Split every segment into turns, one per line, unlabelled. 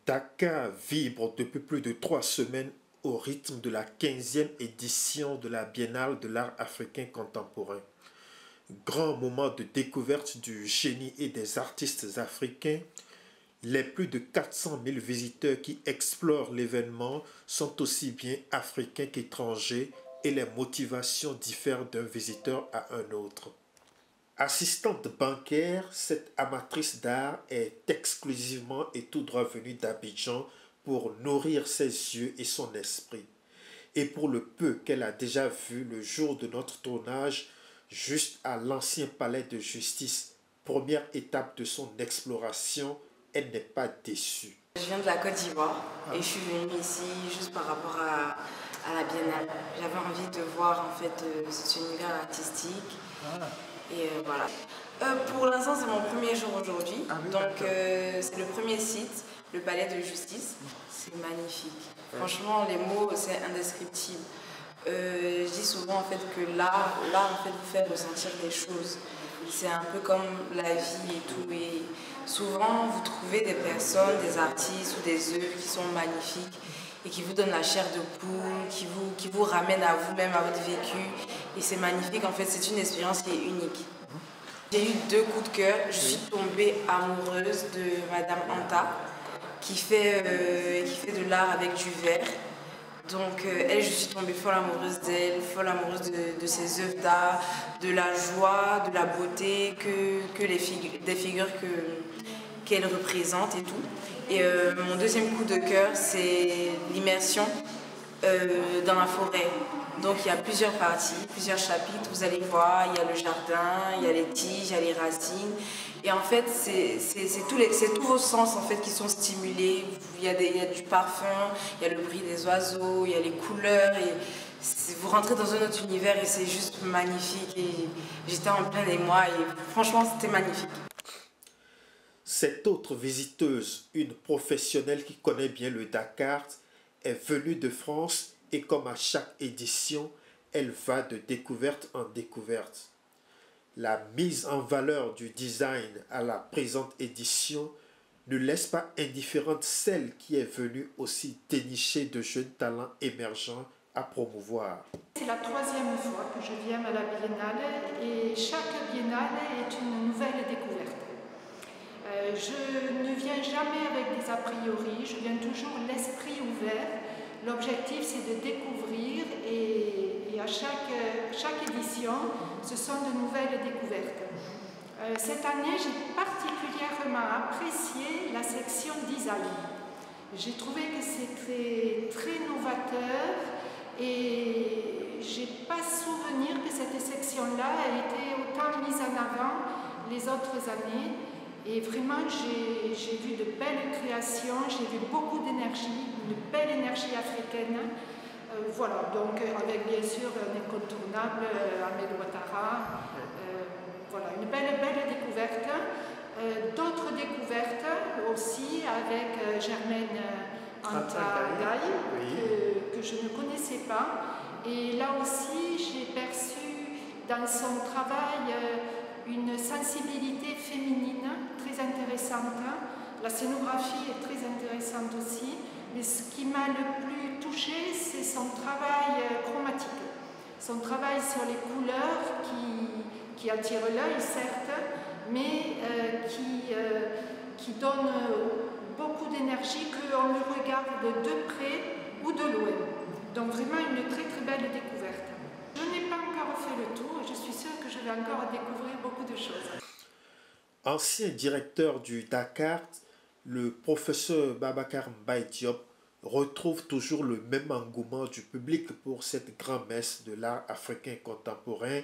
Dakar vibre depuis plus de 3 semaines au rythme de la 15e édition de la Biennale de l'art africain contemporain. Grand moment de découverte du génie et des artistes africains, les plus de 400 000 visiteurs qui explorent l'événement sont aussi bien africains qu'étrangers et les motivations diffèrent d'un visiteur à un autre. Assistante bancaire, cette amatrice d'art est exclusivement et tout droit venue d'Abidjan pour nourrir ses yeux et son esprit. Et pour le peu qu'elle a déjà vu le jour de notre tournage, juste à l'ancien palais de justice, première étape de son exploration, elle n'est pas déçue.
Je viens de la Côte d'Ivoire et je suis venue ici juste par rapport à la Biennale. J'avais envie de voir en fait cet univers artistique. Et voilà. Pour l'instant, c'est mon premier jour aujourd'hui. Donc, c'est le premier site, le palais de justice. C'est magnifique. Franchement, les mots, c'est indescriptible. Je dis souvent en fait que l'art en fait vous fait ressentir des choses. C'est un peu comme la vie et tout. Et souvent, vous trouvez des personnes, des artistes ou des œuvres qui sont magnifiques et qui vous donnent la chair de poule, qui vous ramènent à vous-même, à votre vécu. Et c'est magnifique, en fait, c'est une expérience qui est unique. J'ai eu 2 coups de cœur. Je suis tombée amoureuse de Madame Anta, qui fait de l'art avec du verre. Donc, elle, je suis tombée folle amoureuse d'elle, folle amoureuse de ses œuvres d'art, de la joie, de la beauté, des figures qu'elle représente et tout. Et mon deuxième coup de cœur, c'est l'immersion dans la forêt. Donc il y a plusieurs parties, plusieurs chapitres, vous allez voir, il y a le jardin, il y a les tiges, il y a les racines. Et en fait, c'est tous vos sens en fait, qui sont stimulés. Il y a du parfum, il y a le bruit des oiseaux, il y a les couleurs. Et vous rentrez dans un autre univers et c'est juste magnifique. Et j'étais en plein émoi et franchement, c'était magnifique.
Cette autre visiteuse, une professionnelle qui connaît bien le Dakar, est venue de France et comme à chaque édition, elle va de découverte en découverte. La mise en valeur du design à la présente édition ne laisse pas indifférente celle qui est venue aussi dénicher de jeunes talents émergents à promouvoir.
C'est la 3e fois que je viens à la Biennale et chaque Biennale est une nouvelle découverte. Je ne viens jamais avec des a priori, je viens toujours l'esprit ouvert. L'objectif, c'est de découvrir et à chaque édition, ce sont de nouvelles découvertes. Cette année, j'ai particulièrement apprécié la section design. J'ai trouvé que c'était très novateur et je n'ai pas souvenir que cette section-là a été autant mise en avant les autres années. Et vraiment, j'ai vu de belles créations, j'ai vu beaucoup d'énergie, une belle énergie africaine. Voilà, donc avec bien sûr un incontournable, Ahmed Ouattara. Voilà, une belle découverte. D'autres découvertes aussi avec Germaine Anta Gaye, que je ne connaissais pas. Et là aussi, j'ai perçu dans son travail une sensibilité féminine très intéressante. La scénographie est très intéressante aussi. Mais ce qui m'a le plus touchée, c'est son travail chromatique. Son travail sur les couleurs qui attire l'œil, certes, mais qui donne beaucoup d'énergie qu'on le regarde de près ou de loin. Donc vraiment une très très belle découverte. Je n'ai pas encore fait le tour et je suis sûre que je vais encore découvrir beaucoup de choses.
Ancien directeur du Dakar, le professeur Babacar Mbaye Diop retrouve toujours le même engouement du public pour cette grand-messe de l'art africain contemporain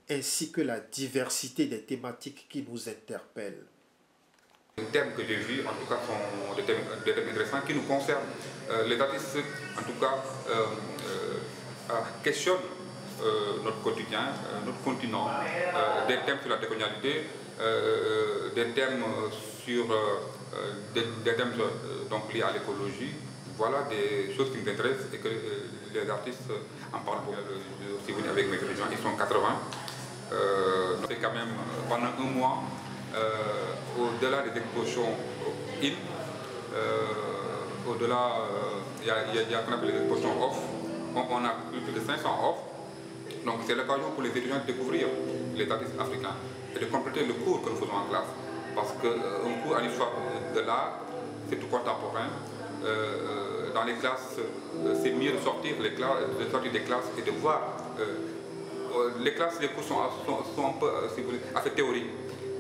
ainsi que la diversité des thématiques qui nous interpellent.
Les thèmes que j'ai vus, en tout cas, sont des thèmes intéressants qui nous concernent. Les artistes, en tout cas, questionnent notre quotidien, notre continent, des thèmes sur la décolonialité, des thèmes sur des thèmes donc liés à l'écologie. Voilà des choses qui nous intéressent et que les artistes en parlent beaucoup. Je suis venu avec mes étudiants, ils sont 80. C'est quand même pendant un mois, au-delà des expositions au-delà, il y a ce qu'on appelle les expositions off. On a plus de 500 off. Donc c'est l'occasion pour les étudiants de découvrir les artistes africains et de compléter le cours que nous faisons en classe. Parce qu'un cours en histoire de l'art, c'est tout contemporain. Dans les classes, c'est mieux de sortir des classes et de voir. Les cours sont un peu assez théoriques.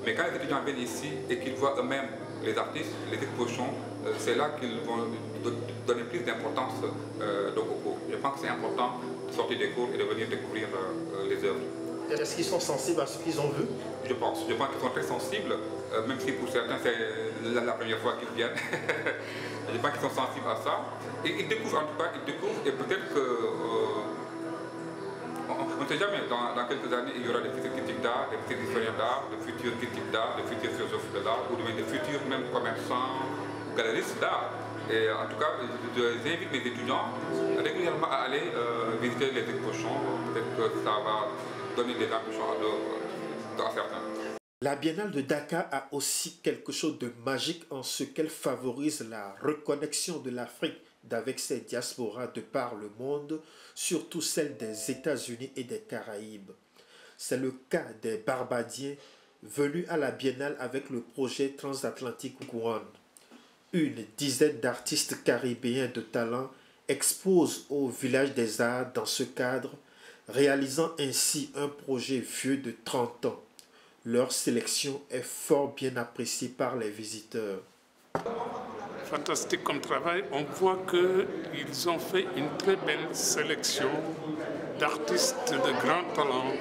Mais quand les étudiants viennent ici et qu'ils voient eux-mêmes les artistes, les expositions, c'est là qu'ils vont donner plus d'importance au cours. Je pense que c'est important de sortir des cours et de venir découvrir les œuvres.
Est-ce qu'ils sont sensibles à ce qu'ils ont vu?
Je pense qu'ils sont très sensibles, même si pour certains c'est la première fois qu'ils viennent. Je pense qu'ils sont sensibles à ça. Et ils découvrent, en tout cas, et peut-être que... on ne sait jamais, dans quelques années, il y aura des futurs critiques d'art, des futurs historiens d'art, des futurs critiques d'art, des futurs philosophes de l'art, ou des futurs même commerçants, galeristes d'art. Et en tout cas, j'invite mes étudiants régulièrement à aller visiter les expositions. Peut-être que ça va donner des impulsions à certains.
La Biennale de Dakar a aussi quelque chose de magique en ce qu'elle favorise la reconnexion de l'Afrique avec ses diasporas de par le monde, surtout celle des États-Unis et des Caraïbes. C'est le cas des Barbadiens venus à la Biennale avec le projet transatlantique One. Une dizaine d'artistes caribéens de talent exposent au Village des Arts dans ce cadre, réalisant ainsi un projet vieux de 30 ans. Leur sélection est fort bien appréciée par les visiteurs.
Fantastique comme travail. On voit qu'ils ont fait une très belle sélection d'artistes de grand talent.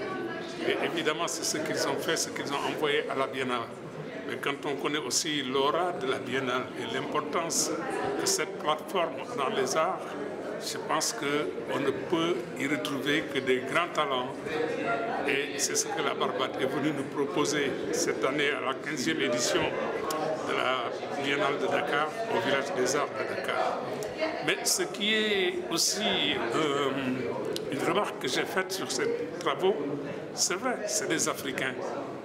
Et évidemment, c'est ce qu'ils ont fait, ce qu'ils ont envoyé à la Biennale. Mais quand on connaît aussi l'aura de la Biennale et l'importance de cette plateforme dans les arts, je pense qu'on ne peut y retrouver que des grands talents. Et c'est ce que la Barbade est venue nous proposer cette année à la 15e édition de la Biennale de Dakar, au Village des Arts de Dakar. Mais ce qui est aussi une remarque que j'ai faite sur ces travaux, c'est vrai, c'est des Africains.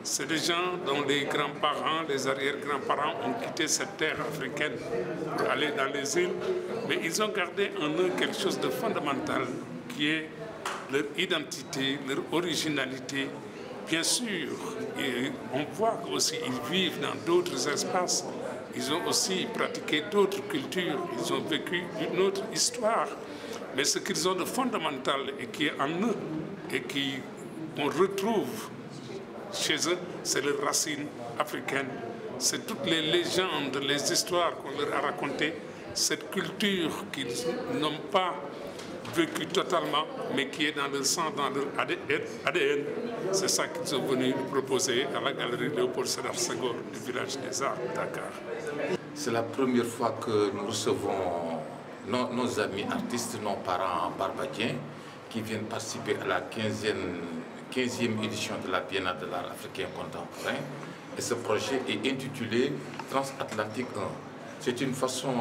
C'est des gens dont les grands-parents, les arrière-grands-parents ont quitté cette terre africaine pour aller dans les îles, mais ils ont gardé en eux quelque chose de fondamental qui est leur identité, leur originalité. Bien sûr, et on voit aussi qu'ils vivent dans d'autres espaces, ils ont aussi pratiqué d'autres cultures, ils ont vécu une autre histoire. Mais ce qu'ils ont de fondamental et qui est en eux et qu'on retrouve chez eux, c'est leurs racines africaines. C'est toutes les légendes, les histoires qu'on leur a racontées, cette culture qu'ils n'ont pas vécue totalement, mais qui est dans leur sang, dans leur ADN. C'est ça qu'ils sont venus nous proposer à la galerie Léopold Sédar Senghor du Village des Arts de Dakar.
C'est la première fois que nous recevons nos amis artistes, nos parents barbadiens, qui viennent participer à la 15e édition de la Biennale de l'art africain contemporain. Et ce projet est intitulé Transatlantique 1. C'est une façon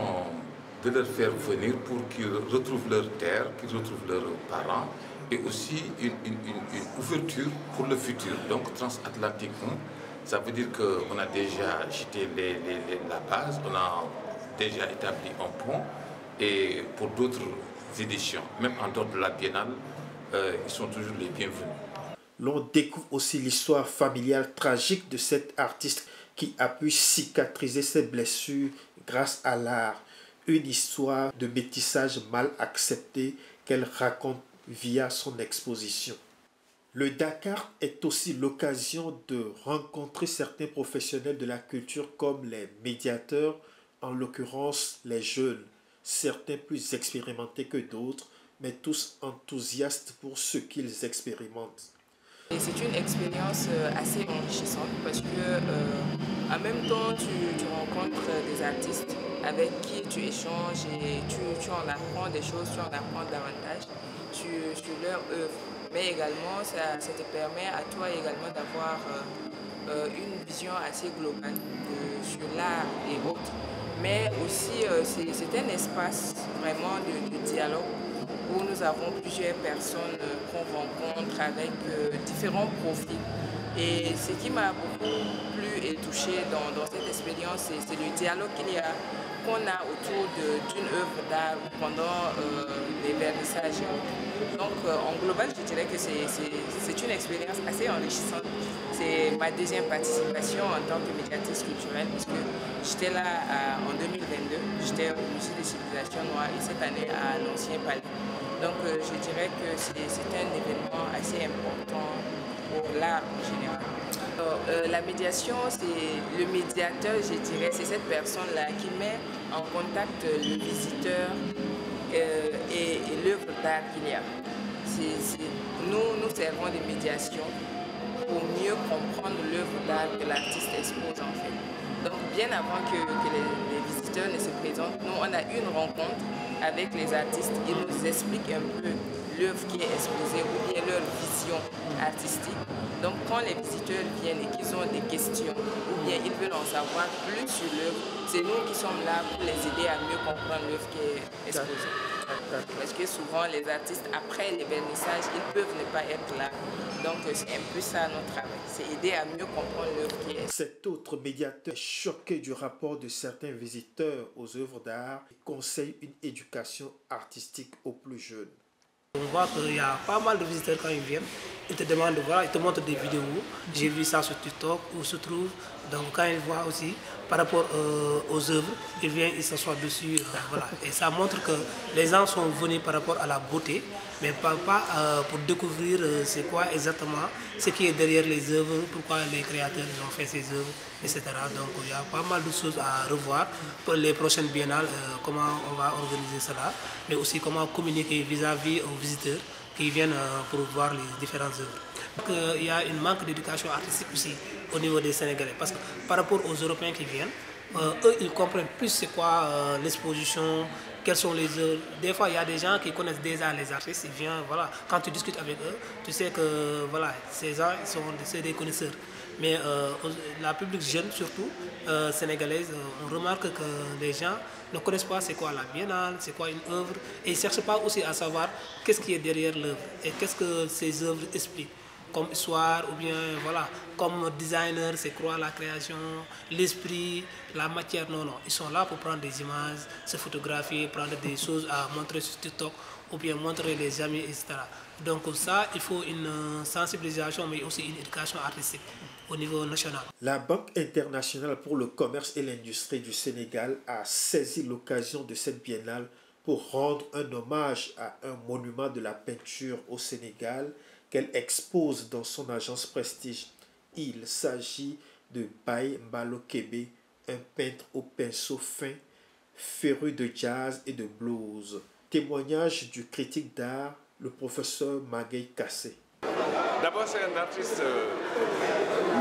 de leur faire venir pour qu'ils retrouvent leur terre, qu'ils retrouvent leurs parents, et aussi une ouverture pour le futur. Donc Transatlantique 1, ça veut dire qu'on a déjà jeté la base, on a déjà établi un pont, et pour d'autres éditions, même en dehors de la Biennale, ils sont toujours les bienvenus.
L'on découvre aussi l'histoire familiale tragique de cet artiste qui a pu cicatriser ses blessures grâce à l'art. Une histoire de métissage mal accepté qu'elle raconte via son exposition. Le Dakar est aussi l'occasion de rencontrer certains professionnels de la culture comme les médiateurs, en l'occurrence les jeunes, certains plus expérimentés que d'autres, mais tous enthousiastes pour ce qu'ils expérimentent.
C'est une expérience assez enrichissante parce que en même temps tu rencontres des artistes avec qui tu échanges et tu en apprends des choses, tu en apprends davantage sur leur œuvre. Mais également ça te permet à toi également d'avoir une vision assez globale sur l'art et autres. Mais aussi c'est un espace vraiment de dialogue où nous avons plusieurs personnes qu'on rencontre avec différents profils.
Et ce qui m'a beaucoup plu et touché dans cette expérience, c'est le dialogue qu'on a autour d'une œuvre d'art pendant les vernissages. Donc en global, je dirais que c'est une expérience assez enrichissante. C'est ma deuxième participation en tant que médiatrice culturelle, puisque j'étais là en 2022, j'étais au Musée des civilisations noires et cette année à l'Ancien Palais. Donc je dirais que c'est un événement assez important pour l'art en général. La médiation, c'est le médiateur, je dirais, c'est cette personne-là qui met en contact le visiteur et l'œuvre d'art qu'il y a. Nous servons de médiation pour mieux comprendre l'œuvre d'art que l'artiste expose en fait. Donc bien avant que les visiteurs ne se présentent, nous on a eu une rencontre avec les artistes. Ils nous expliquent un peu l'œuvre qui est exposée ou bien leur vision artistique. Donc quand les visiteurs viennent et qu'ils ont des questions ou bien ils veulent en savoir plus sur l'œuvre, c'est nous qui sommes là pour les aider à mieux comprendre l'œuvre qui est exposée. Parce que souvent les artistes, après les vernissages, ils peuvent ne pas être là. Donc c'est un peu ça notre travail, c'est aider à mieux comprendre l'œuvre qui est.
Cet autre médiateur choqué du rapport de certains visiteurs aux œuvres d'art conseille une éducation artistique aux plus jeunes.
On voit qu'il y a pas mal de visiteurs quand ils viennent, ils te demandent de voir, ils te montrent des vidéos. J'ai vu ça sur TikTok où se trouve. Donc quand ils voient aussi par rapport aux œuvres, ils viennent, ils s'assoient dessus. Voilà. Et ça montre que les gens sont venus par rapport à la beauté, mais pas pour découvrir c'est quoi exactement ce qui est derrière les œuvres, pourquoi les créateurs ont fait ces œuvres, etc. Donc il y a pas mal de choses à revoir pour les prochaines biennales, comment on va organiser cela, mais aussi comment communiquer vis-à-vis aux visiteurs qui viennent pour voir les différentes œuvres. Donc, il y a un manque d'éducation artistique aussi au niveau des Sénégalais, parce que par rapport aux Européens qui viennent, eux ils comprennent plus c'est quoi l'exposition, quelles sont les œuvres. Des fois il y a des gens qui connaissent déjà les artistes, ils viennent, voilà, quand tu discutes avec eux, tu sais que voilà, ces gens c'est des connaisseurs. Mais la public jeune surtout, sénégalaise, on remarque que les gens ne connaissent pas c'est quoi la biennale, c'est quoi une œuvre, et ils ne cherchent pas aussi à savoir qu'est-ce qui est derrière l'œuvre et qu'est-ce que ces œuvres expliquent. Comme histoire ou bien voilà, comme designer, c'est quoi la création, l'esprit, la matière, non, ils sont là pour prendre des images, se photographier, prendre des choses à montrer sur TikTok ou bien montrer les amis, etc. Donc ça, il faut une sensibilisation mais aussi une éducation artistique au niveau national.
La Banque internationale pour le commerce et l'industrie du Sénégal a saisi l'occasion de cette biennale pour rendre un hommage à un monument de la peinture au Sénégal qu'elle expose dans son agence Prestige. Il s'agit de Baye Mbalo Kébé, un peintre au pinceau fin, féru de jazz et de blues. Témoignage du critique d'art, le professeur Maguey Kassé.
D'abord, c'est un artiste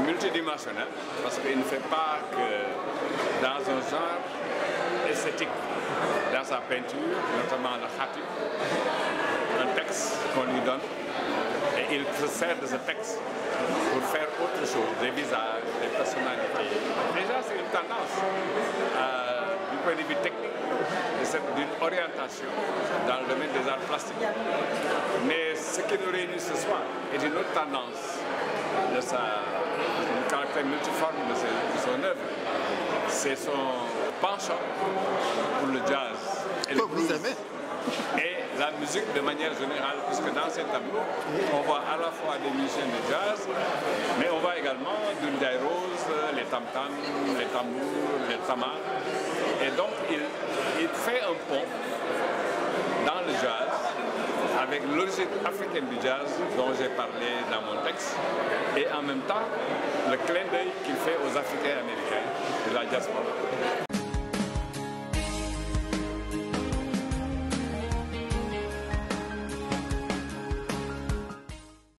multidimensionnel parce qu'il ne fait pas que dans un genre esthétique, dans sa peinture, notamment le khatib, un texte qu'on lui donne. Et il se sert de ce texte pour faire autre chose, des visages, des personnalités. Déjà, c'est une tendance du point de vue technique, d'une orientation dans le domaine des arts plastiques. Mais ce qui nous réunit ce soir est une autre tendance de du caractère multiforme de son œuvre. C'est son penchant pour le jazz et le blues. Et la musique de manière générale, puisque dans ces tableaux, on voit à la fois des musiciens de jazz, mais on voit également du Ndiaye Rose, les tam-tams, les tambours, les tamas. Et donc, il fait un pont dans le jazz avec l'origine africaine du jazz dont j'ai parlé dans mon texte, et en même temps, le clin d'œil qu'il fait aux Africains américains de la diaspora.